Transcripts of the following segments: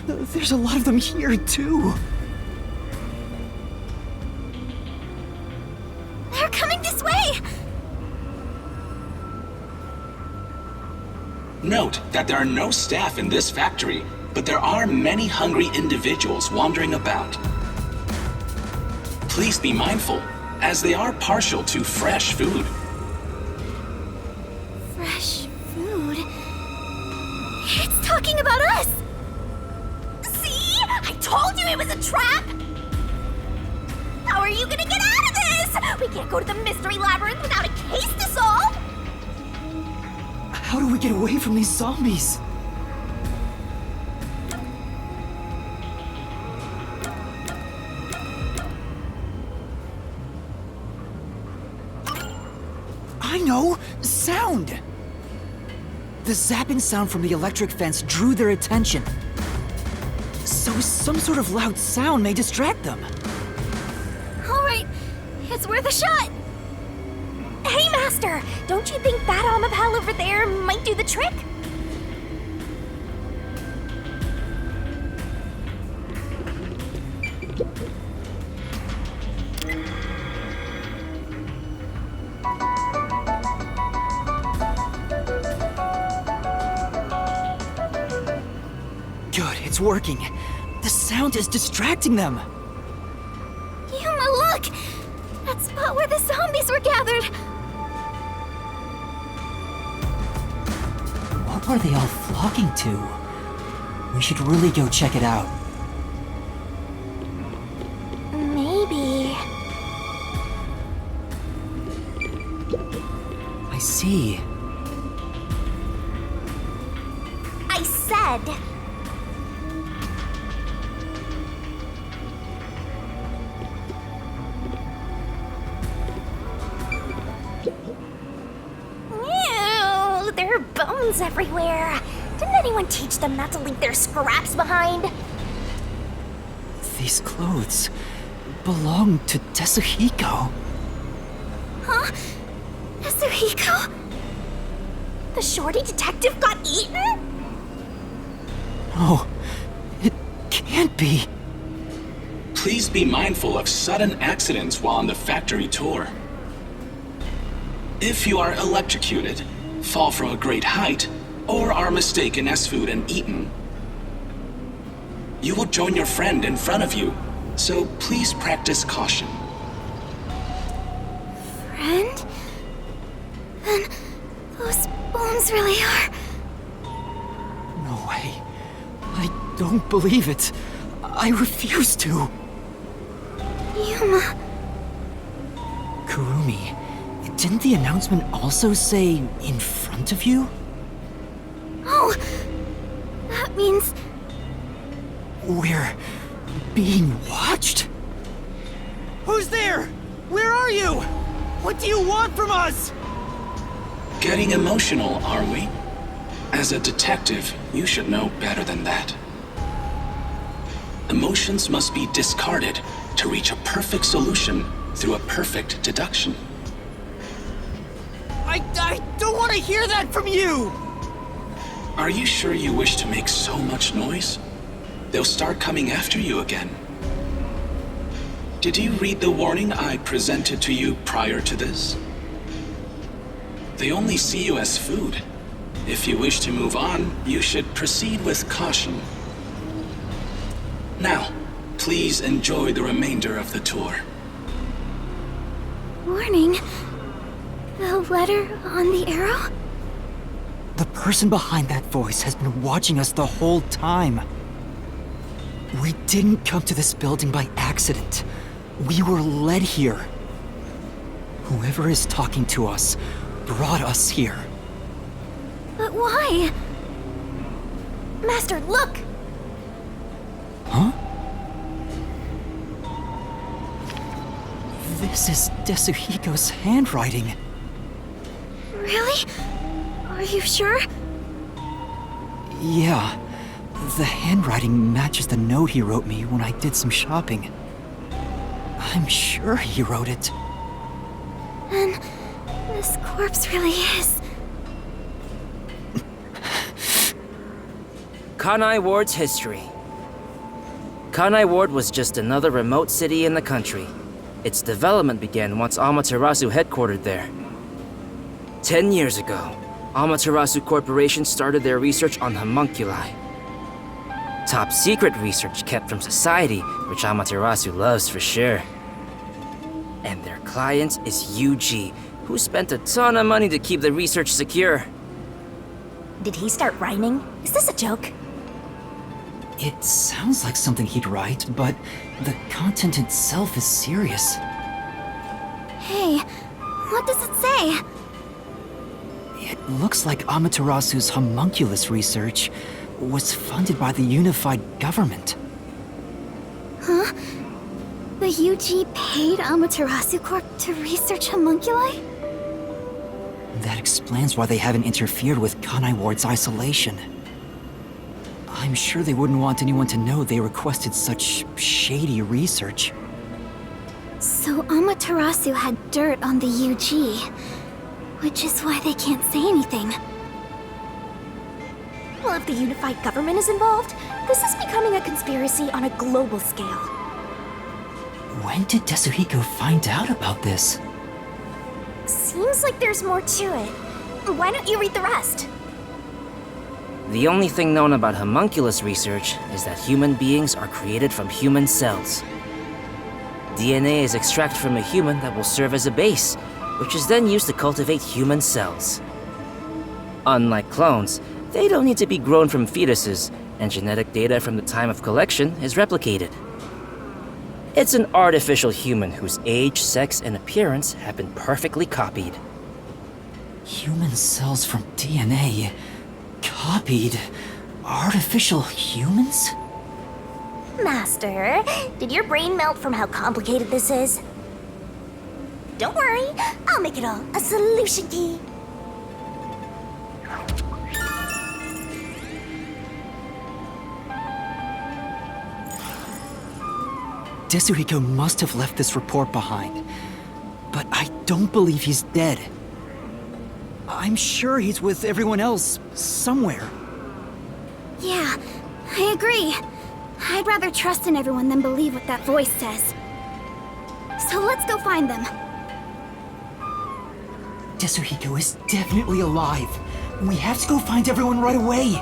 There's a lot of them here, too. They're coming this way! Note that there are no staff in this factory, but there are many hungry individuals wandering about. Please be mindful, as they are partial to fresh food. Fresh food? It's talking about us! See? I told you it was a trap! How are you gonna get out of this? We can't go to the Mystery Labyrinth without a case to solve! How do we get away from these zombies? I know! Sound! The zapping sound from the electric fence drew their attention. So some sort of loud sound may distract them. Alright, it's worth a shot! Hey, Master! Don't you think that Amapal over there might do the trick? Good, it's working. The sound is distracting them. Yuma, look! That spot where the zombies were gathered! What are they all flocking to? We should really go check it out. Maybe... I see. I said... Ew, there are bones everywhere. Didn't anyone teach them not to leave their scraps behind? These clothes belong to Tetsuhiko. Huh? Yasuhiko? The shorty detective got eaten? No, it can't be. Please be mindful of sudden accidents while on the factory tour. If you are electrocuted, fall from a great height, or are mistaken as food and eaten, you will join your friend in front of you, so please practice caution. Friend? Then those bones really are... No way. I don't believe it. I refuse to. Yuma... Kurumi, didn't the announcement also say in front of you? Oh, that means... We're being watched? Who's there? Where are you? What do you want from us? Getting emotional, are we? As a detective, you should know better than that. Emotions must be discarded to reach a perfect solution through a perfect deduction. I don't want to hear that from you! Are you sure you wish to make so much noise? They'll start coming after you again. Did you read the warning I presented to you prior to this? They only see you as food. If you wish to move on, you should proceed with caution. Now, please enjoy the remainder of the tour. Warning? The letter on the arrow? The person behind that voice has been watching us the whole time. We didn't come to this building by accident. We were led here. Whoever is talking to us brought us here. But why? Master, look! Huh? This is Tetsuhiko's handwriting. Really? Are you sure? Yeah. The handwriting matches the note he wrote me when I did some shopping. I'm sure he wrote it. And this corpse really is... Kanai Ward's history. Kanai Ward was just another remote city in the country. Its development began once Amaterasu headquartered there. 10 years ago, Amaterasu Corporation started their research on homunculi. Top secret research kept from society, which Amaterasu loves for sure. And their client is UG, who spent a ton of money to keep the research secure. Did he start rhyming? Is this a joke? It sounds like something he'd write, but the content itself is serious. Hey, what does it say? It looks like Amaterasu's homunculus research was funded by the unified government. Huh? The UG paid Amaterasu Corp to research homunculi? That explains why they haven't interfered with Kanai Ward's isolation. I'm sure they wouldn't want anyone to know they requested such shady research. So Amaterasu had dirt on the UG, which is why they can't say anything. Well, if the unified government is involved, this is becoming a conspiracy on a global scale. When did Tetsuhiko find out about this? Seems like there's more to it. Why don't you read the rest? The only thing known about homunculus research is that human beings are created from human cells. DNA is extracted from a human that will serve as a base, which is then used to cultivate human cells. Unlike clones, they don't need to be grown from fetuses, and genetic data from the time of collection is replicated. It's an artificial human whose age, sex, and appearance have been perfectly copied. Human cells from DNA? Copied? Artificial humans? Master, did your brain melt from how complicated this is? Don't worry, I'll make it all a solution key. Tetsuhiko must have left this report behind. But I don't believe he's dead. I'm sure he's with everyone else, somewhere. Yeah, I agree. I'd rather trust in everyone than believe what that voice says. So let's go find them. Tetsuhiko is definitely alive. We have to go find everyone right away.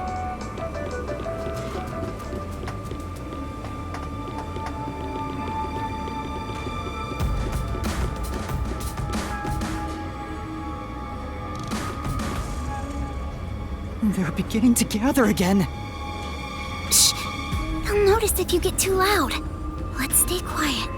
They're beginning to gather again. Shh! They'll notice if you get too loud. Let's stay quiet.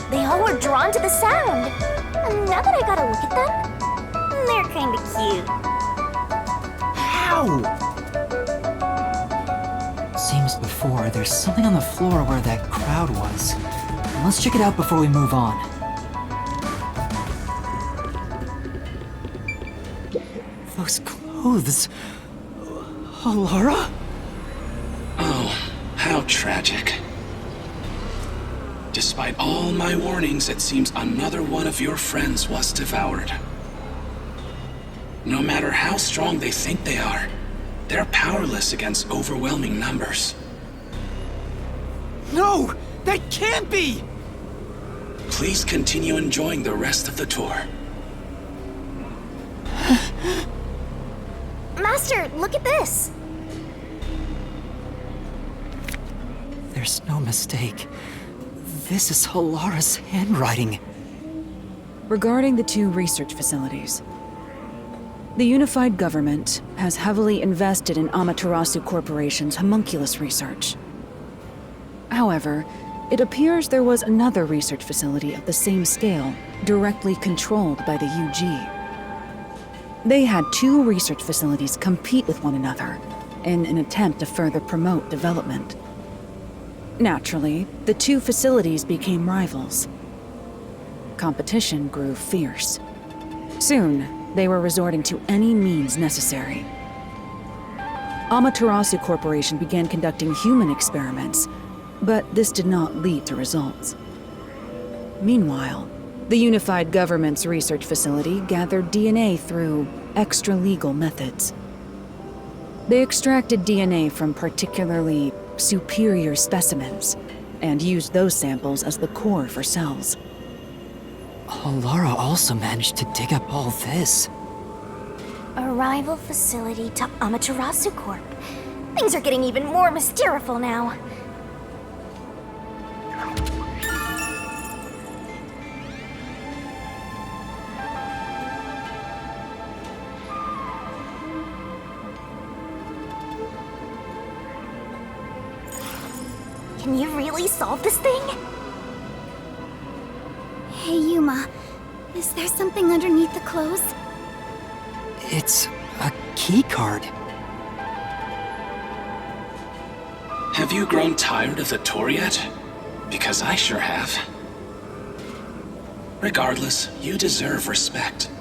They all were drawn to the sound. And now that I got a look at them, they're kinda cute. How? Same as before, there's something on the floor where that crowd was. Let's check it out before we move on. Those clothes... Alara? Oh, how tragic. Despite all my warnings, it seems another one of your friends was devoured. No matter how strong they think they are, they're powerless against overwhelming numbers. No! That can't be! Please continue enjoying the rest of the tour. Master, look at this! There's no mistake. This is Alara's handwriting. Regarding the two research facilities, the unified government has heavily invested in Amaterasu Corporation's homunculus research. However, it appears there was another research facility of the same scale, directly controlled by the UG. They had two research facilities compete with one another in an attempt to further promote development. Naturally, the two facilities became rivals. Competition grew fierce. Soon, they were resorting to any means necessary. Amaterasu Corporation began conducting human experiments, But this did not lead to results. Meanwhile, the Unified Government's research facility gathered DNA through extra-legal methods. They extracted DNA from particularly superior specimens and used those samples as the core for cells. Alara also managed to dig up all this. A rival facility to Amaterasu Corp. Things are getting even more mysteriful now. Can you really solve this thing? Hey, Yuma. Is there something underneath the clothes? It's a key card. Have you grown tired of the tour yet? Because I sure have. Regardless, you deserve respect.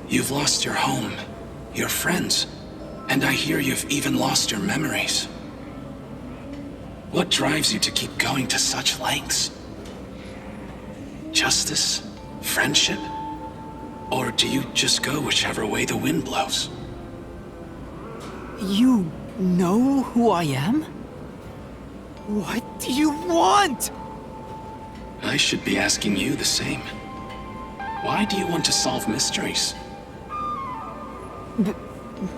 You've lost your home, your friends, and I hear you've even lost your memories. What drives you to keep going to such lengths? Justice? Friendship? Or do you just go whichever way the wind blows? You know who I am? What do you want? I should be asking you the same. Why do you want to solve mysteries?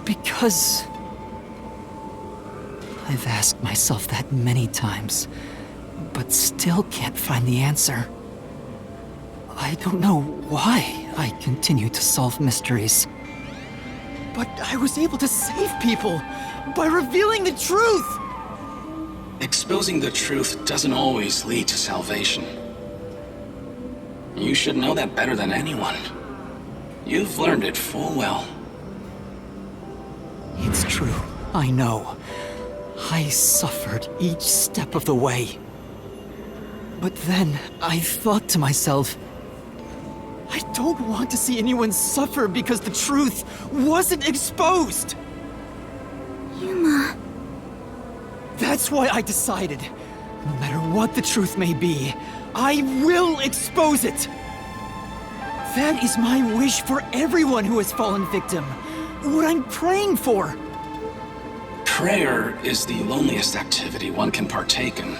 Because... I've asked myself that many times, but still can't find the answer. I don't know why I continue to solve mysteries. But I was able to save people by revealing the truth! Exposing the truth doesn't always lead to salvation. You should know that better than anyone. You've learned it full well. It's true, I know. I suffered each step of the way. But then I thought to myself, I don't want to see anyone suffer because the truth wasn't exposed! Yuma... That's why I decided, no matter what the truth may be, I will expose it! That is my wish for everyone who has fallen victim. What I'm praying for. Prayer is the loneliest activity one can partake in.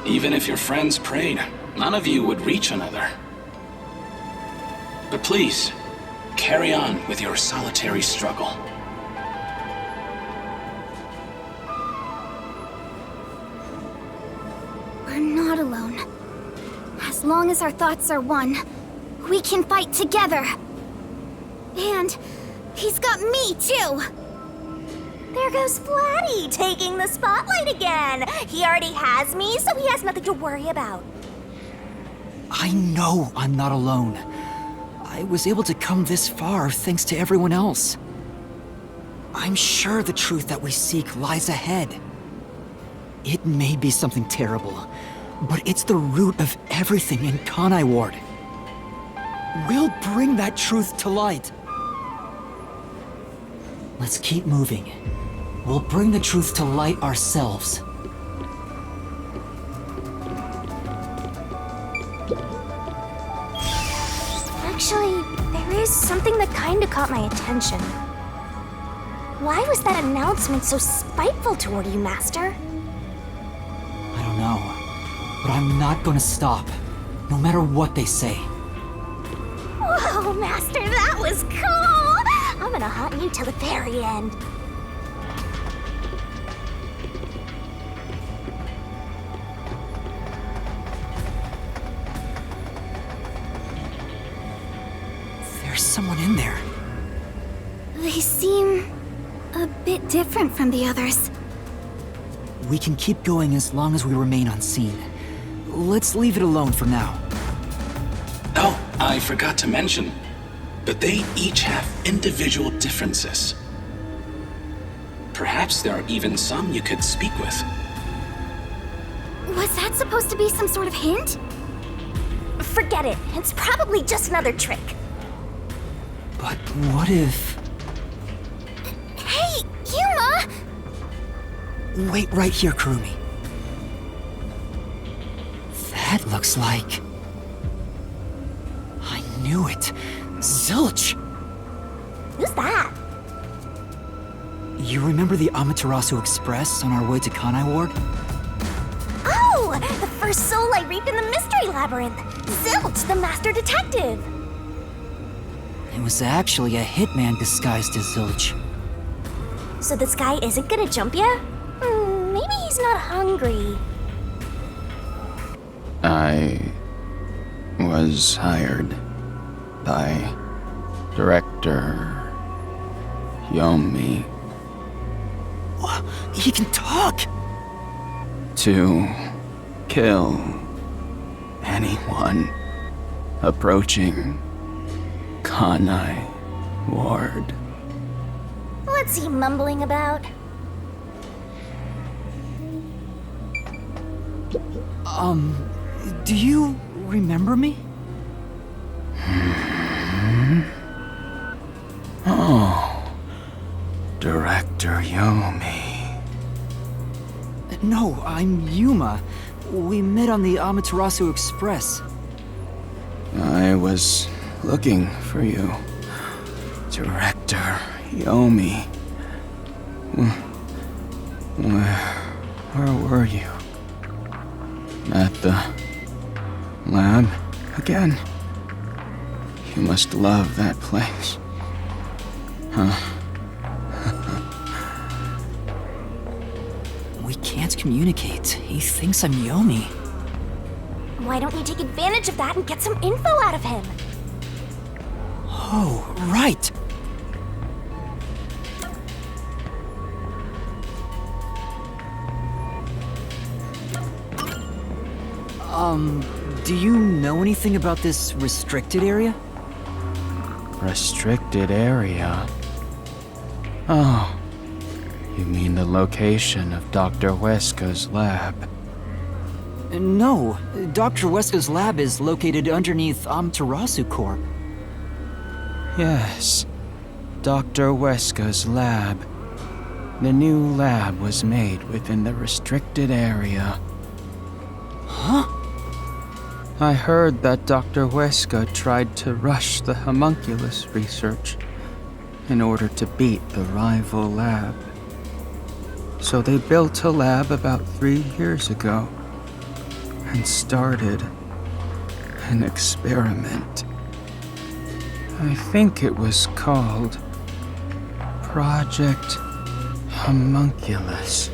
Even if your friends prayed, none of you would reach another. But please, carry on with your solitary struggle. We're not alone. As long as our thoughts are one, we can fight together. And he's got me, too! There goes Flatty, taking the spotlight again! He already has me, so he has nothing to worry about. I know I'm not alone. I was able to come this far thanks to everyone else. I'm sure the truth that we seek lies ahead. It may be something terrible, but it's the root of everything in Kanai Ward. We'll bring that truth to light. Let's keep moving. We'll bring the truth to light ourselves. Actually, there is something that kinda caught my attention. Why was that announcement so spiteful toward you, Master? I don't know, but I'm not gonna stop, no matter what they say. Whoa, Master, that was cool! I'm gonna haunt you till the very end. There's someone in there. They seem a bit different from the others. We can keep going as long as we remain unseen. Let's leave it alone for now. Oh, I forgot to mention, but they each have individual differences. Perhaps there are even some you could speak with. Was that supposed to be some sort of hint? Forget it. It's probably just another trick. But what if... Hey, Yuma! Wait right here, Kurumi. That looks like... I knew it. Zilch! Who's that? You remember the Amaterasu Express on our way to Kanai Ward? Oh! The first soul I reaped in the Mystery Labyrinth! Zilch, the master detective! It was actually a hitman disguised as Zilch. So this guy isn't gonna jump ya? Maybe he's not hungry. I was hired by Director Yuma He can talk! to kill anyone approaching Kanai Ward. What's he mumbling about? Do you remember me? Oh, Director Yuma. No, I'm Yuma. We met on the Amaterasu Express. I was looking for you, Director Yuma. Where were you? At the lab again? You must love that place. Huh? We can't communicate. He thinks I'm Yomi. Why don't you take advantage of that and get some info out of him? Oh, right! Do you know anything about this restricted area? Restricted area? Oh, you mean the location of Dr. Weska's lab? No, Dr. Weska's lab is located underneath Amaterasu Corp. Yes, Dr. Weska's lab. The new lab was made within the restricted area. Huh? I heard that Dr. Weska tried to rush the homunculus research in order to beat the rival lab. So they built a lab about 3 years ago and started an experiment. I think it was called Project Homunculus.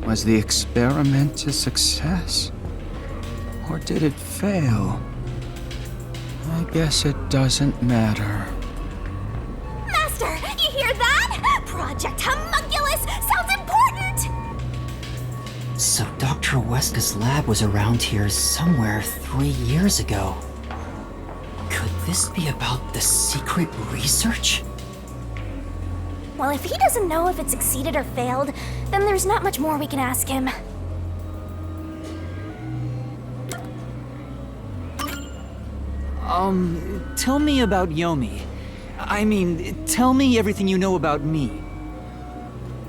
Was the experiment a success? Or did it fail? I guess it doesn't matter. Master, you hear that? Project Homunculus sounds important! So Dr. Weska's lab was around here somewhere 3 years ago. Could this be about the secret research? Well, if he doesn't know if it succeeded or failed, then there's not much more we can ask him. Tell me about Yomi. I mean, tell me everything you know about me.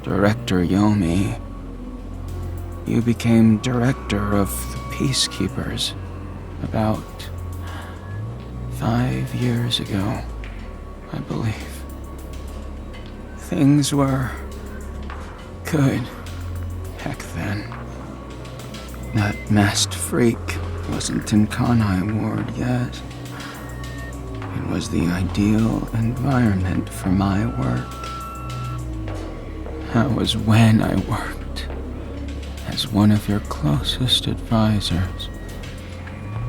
Director Yuma, you became director of the Peacekeepers about 5 years ago, I believe. Things were good back then. That masked freak wasn't in Kanai Ward yet. It was the ideal environment for my work. That was when I worked as one of your closest advisors.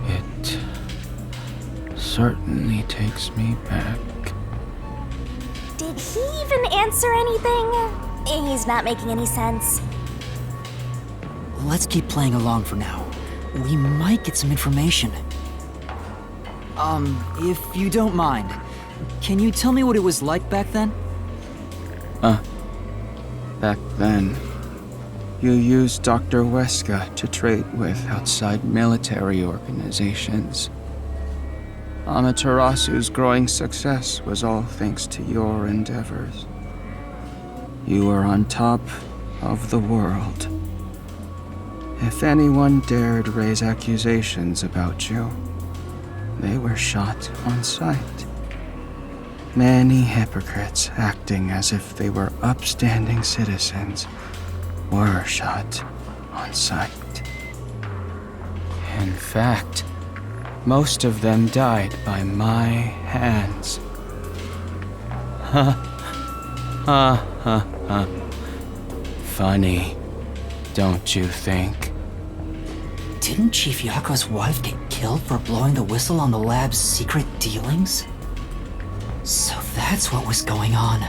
It certainly takes me back. Did he even answer anything? He's not making any sense. Let's keep playing along for now. We might get some information. If you don't mind, can you tell me what it was like back then? Back then, you used Dr. Weska to trade with outside military organizations. Amaterasu's growing success was all thanks to your endeavors. You were on top of the world. If anyone dared raise accusations about you, they were shot on sight. Many hypocrites acting as if they were upstanding citizens were shot on sight. In fact, most of them died by my hands. Ha, ha, ha, ha. Funny, don't you think? Didn't Chief Yako's wife get killed for blowing the whistle on the lab's secret dealings? So that's what was going on.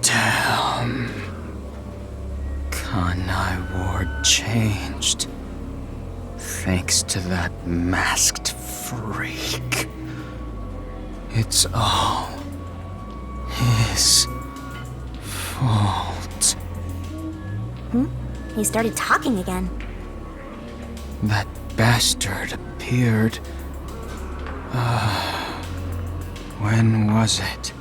Damn. Kanai Ward changed. Thanks to that masked freak. It's all his fault. He started talking again. That bastard appeared. When was it?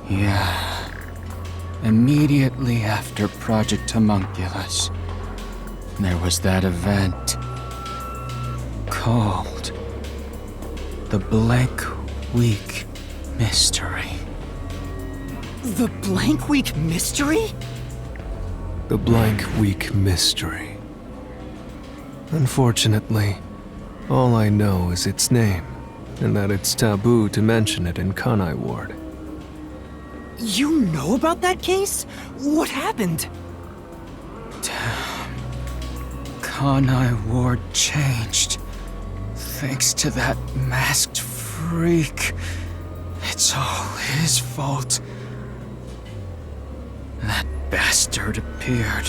Yeah. Immediately after Project Homunculus, there was that event called the Blank Week Mystery. The Blank Week Mystery? The Blank Week Mystery. Unfortunately, all I know is its name, and that it's taboo to mention it in Kanai Ward. You know about that case? What happened? Damn. Kanai Ward changed. Thanks to that masked freak. It's all his fault. That bastard appeared.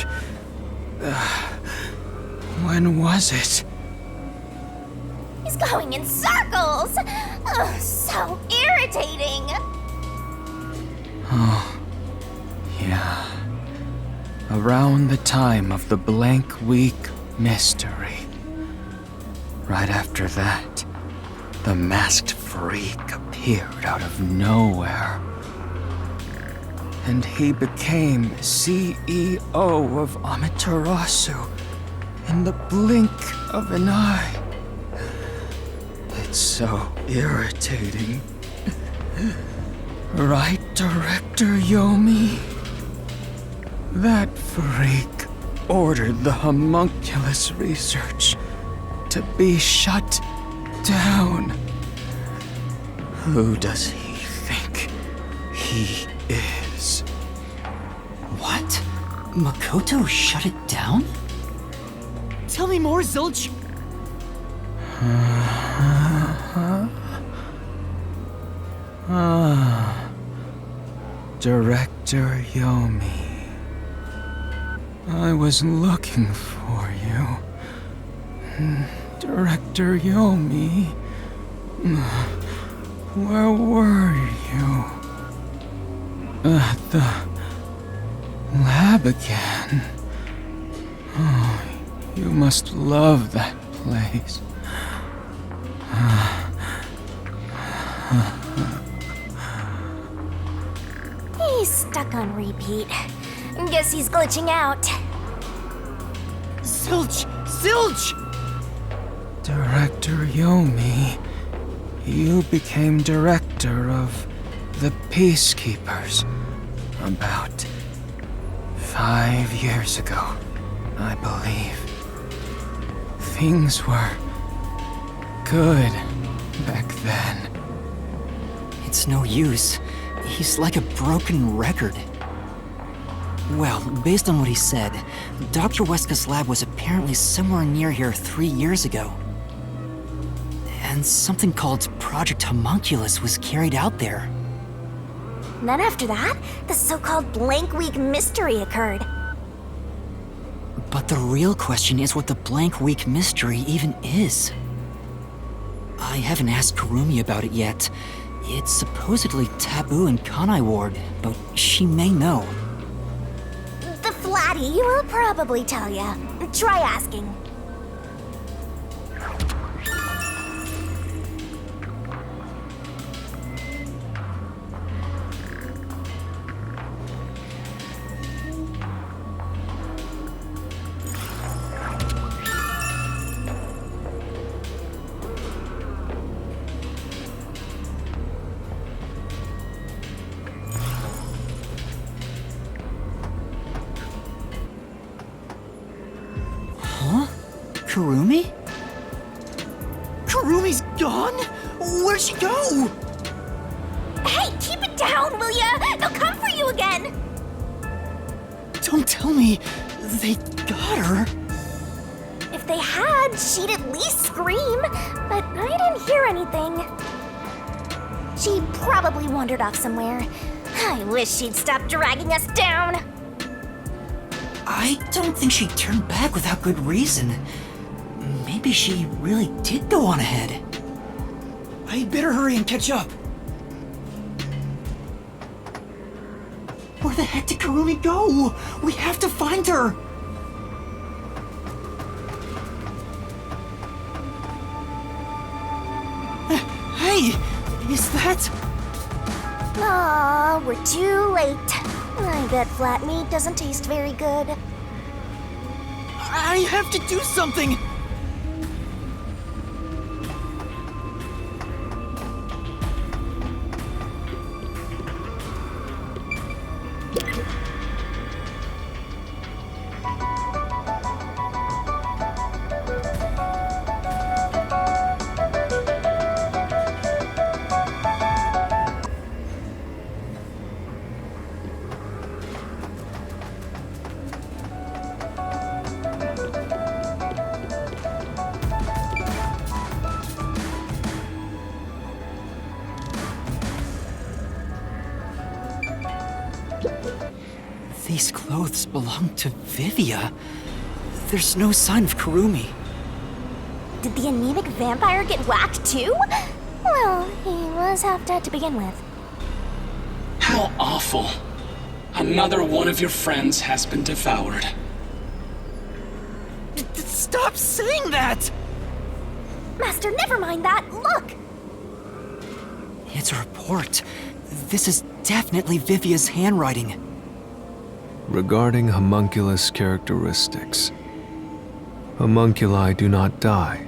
When was it? He's going in circles! Ugh, so irritating! Oh, yeah. Around the time of the Blank Week Mystery. Right after that, the masked freak appeared out of nowhere. And he became CEO of Amaterasu in the blink of an eye. It's so irritating. Right, Director Yomi? That freak ordered the homunculus research to be shut down. Who does he think he is? What? Makoto shut it down? Tell me more, Zilch! Director Yomi. I was looking for you. Director Yomi. Where were you? At the lab again. Oh, you must love that place. He's stuck on repeat. Guess he's glitching out. Zilch! Zilch! Director Yomi, you became director of the Peacekeepers about 5 years ago, I believe. Things were good back then. It's no use. He's like a broken record. Well, based on what he said, Dr. Weska's lab was apparently somewhere near here 3 years ago. And something called Project Homunculus was carried out there. Then after that, the so-called Blank Week Mystery occurred. But the real question is what the Blank Week Mystery even is. I haven't asked Kurumi about it yet, It's supposedly taboo in Kanai Ward, but she may know. The Flatty will probably tell ya. Try asking. Kurumi? Kurumi's gone? Where'd she go? Hey, keep it down, will ya? They'll come for you again! Don't tell me they got her. If they had, she'd at least scream, but I didn't hear anything. She probably wandered off somewhere. I wish she'd stop dragging us down. I don't think she turned back without good reason. Maybe she really did go on ahead. I better hurry and catch up. Where the heck did Kurumi go? We have to find her! Hey! Is that... Aw, we're too late. I bet flat meat doesn't taste very good. I have to do something! These clothes belong to Vivia. There's no sign of Kurumi. Did the anemic vampire get whacked too? Well, he was half dead to begin with. How awful. Another one of your friends has been devoured. Stop saying that! Master, never mind that. Look! It's a report. This is definitely Vivia's handwriting. Regarding homunculus characteristics, homunculi do not die.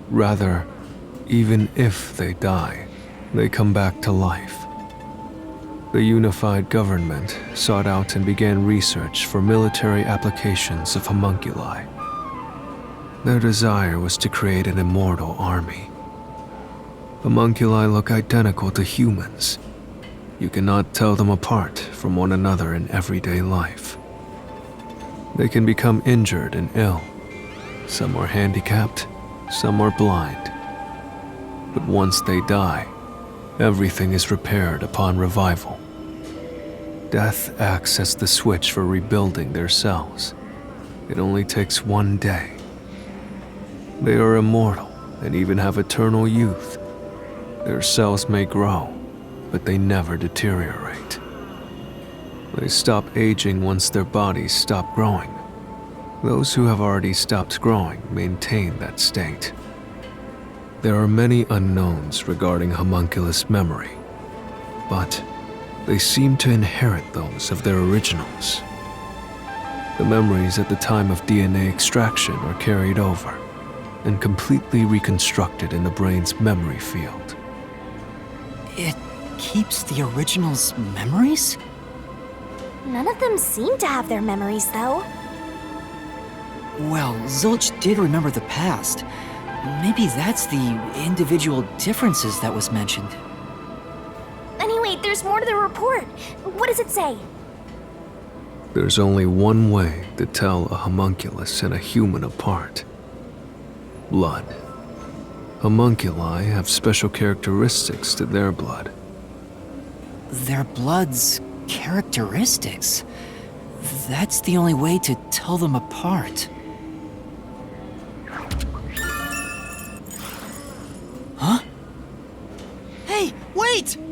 Rather, even if they die, they come back to life. The unified government sought out and began research for military applications of homunculi. Their desire was to create an immortal army. Homunculi look identical to humans. You cannot tell them apart from one another in everyday life. They can become injured and ill. Some are handicapped, some are blind. But once they die, everything is repaired upon revival. Death acts as the switch for rebuilding their cells. It only takes one day. They are immortal and even have eternal youth. Their cells may grow, but they never deteriorate. They stop aging once their bodies stop growing. Those who have already stopped growing maintain that state. There are many unknowns regarding homunculus memory, but they seem to inherit those of their originals. The memories at the time of DNA extraction are carried over and completely reconstructed in the brain's memory field. It keeps the original's memories? None of them seem to have their memories, though. Well, Zilch did remember the past. Maybe that's the individual differences that was mentioned. Anyway, there's more to the report. What does it say? There's only one way to tell a homunculus and a human apart. Blood. Homunculi have special characteristics to their blood. Their blood's characteristics? That's the only way to tell them apart. Huh? Hey, wait! Wait!